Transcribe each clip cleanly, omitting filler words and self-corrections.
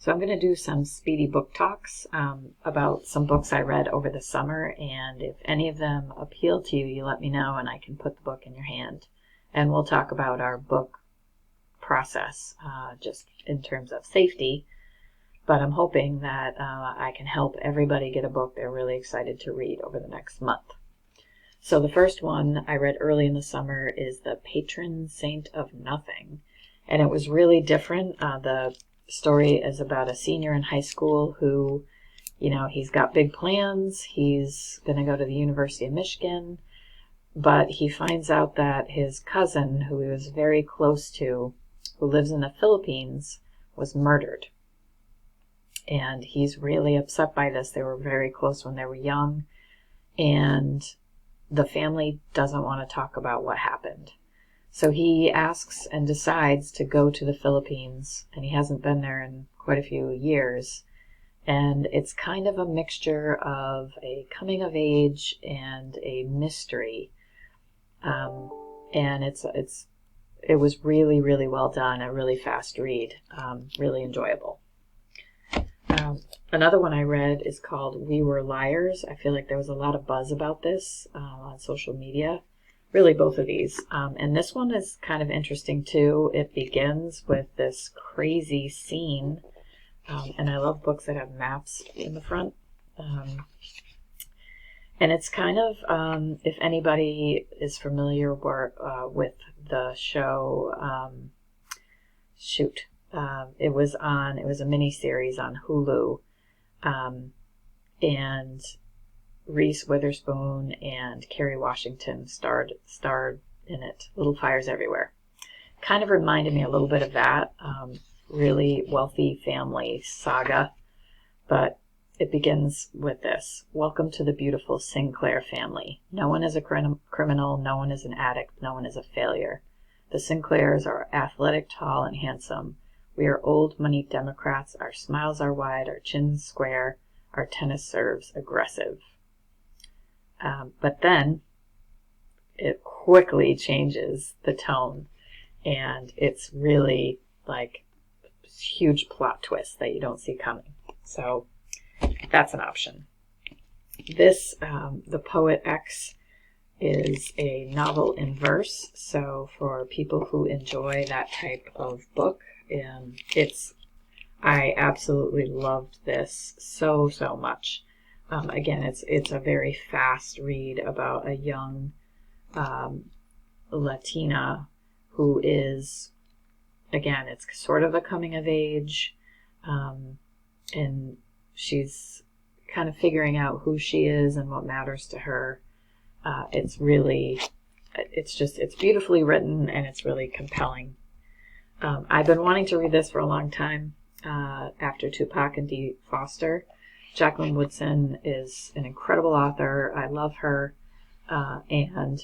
So I'm going to do some speedy book talks about some books I read over the summer, and if any of them appeal to you, you let me know and I can put the book in your hand. And we'll talk about our book process, just in terms of safety, but I'm hoping that I can help everybody get a book they're really excited to read over the next month. So the first one I read early in the summer is The Patron Saint of Nothing, and it was really different. The story is about a senior in high school who, he's got big plans. He's going to go to the University of Michigan, but he finds out that his cousin, who he was very close to, who lives in the Philippines, was murdered. And he's really upset by this. They were very close when they were young, and the family doesn't want to talk about what happened. So he asks and decides to go to the Philippines, and he hasn't been there in quite a few years. And it's kind of a mixture of a coming of age and a mystery. And it was really, really well done, a really fast read, really enjoyable. Another one I read is called We Were Liars. I feel like there was a lot of buzz about this on social media. Really, both of these. And this one is kind of interesting, too. It begins with this crazy scene. And I love books that have maps in the front. And it's kind of, if anybody is familiar with the show, it was a mini-series on Hulu. And Reese Witherspoon and Kerry Washington starred in it. Little Fires Everywhere. Kind of reminded me a little bit of that. Really wealthy family saga. But it begins with this. Welcome to the beautiful Sinclair family. No one is a criminal. No one is an addict. No one is a failure. The Sinclairs are athletic, tall, and handsome. We are old money Democrats. Our smiles are wide. Our chins square. Our tennis serves aggressive. But then it quickly changes the tone, and it's really like huge plot twist that you don't see coming. So that's an option. This, The Poet X, is a novel in verse. So for people who enjoy that type of book, I absolutely loved this so much. Again, it's a very fast read about a young Latina who is, again, it's sort of a coming of age, and she's kind of figuring out who she is and what matters to her. It's beautifully written, and it's really compelling. I've been wanting to read this for a long time, after Tupac and Dee Foster. Jacqueline Woodson is an incredible author. I love her. And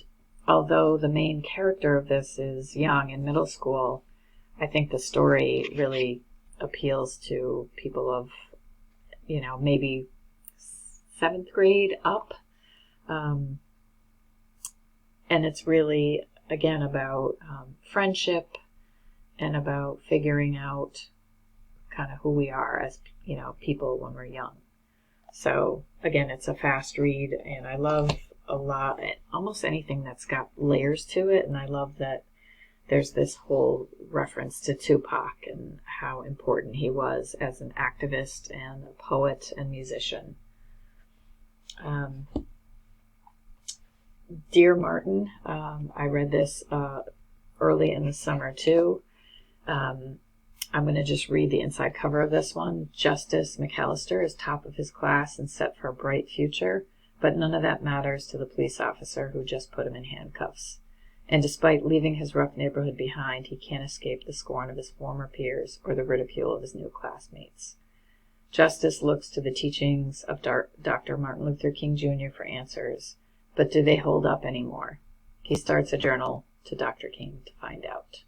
although the main character of this is young in middle school, I think the story really appeals to people of, maybe 7th grade up. And it's really, again, about friendship and about figuring out kind of who we are as, people when we're young. So, again, it's a fast read, and I love almost anything that's got layers to it, and I love that there's this whole reference to Tupac and how important he was as an activist and a poet and musician. Dear Martin, I read this early in the summer, too. I'm going to just read the inside cover of this one. Justice McAllister is top of his class and set for a bright future, but none of that matters to the police officer who just put him in handcuffs. And despite leaving his rough neighborhood behind, he can't escape the scorn of his former peers or the ridicule of his new classmates. Justice looks to the teachings of Dr. Martin Luther King Jr. for answers, but do they hold up anymore? He starts a journal to Dr. King to find out.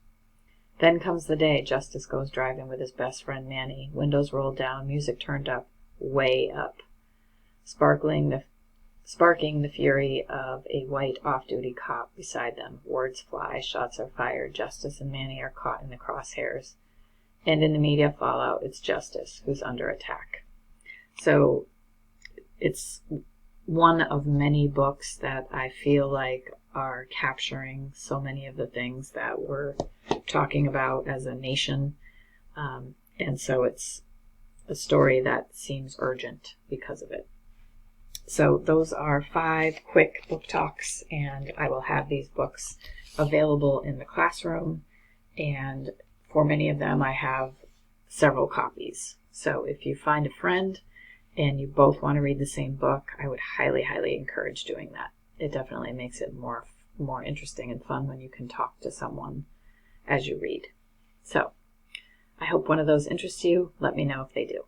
Then comes the day Justice goes driving with his best friend Manny, windows rolled down, music turned up, way up, sparking the fury of a white off-duty cop beside them. Words fly, shots are fired, Justice and Manny are caught in the crosshairs. and in the media fallout, it's justice who's under attack. So it's one of many books that I feel like are capturing so many of the things that we're talking about as a nation. And so it's a story that seems urgent because of it. So those are 5 quick book talks, and I will have these books available in the classroom. And for many of them, I have several copies. So if you find a friend and you both want to read the same book, I would highly, highly encourage doing that. It definitely makes it more interesting and fun when you can talk to someone as you read. So I hope one of those interests you. Let me know if they do.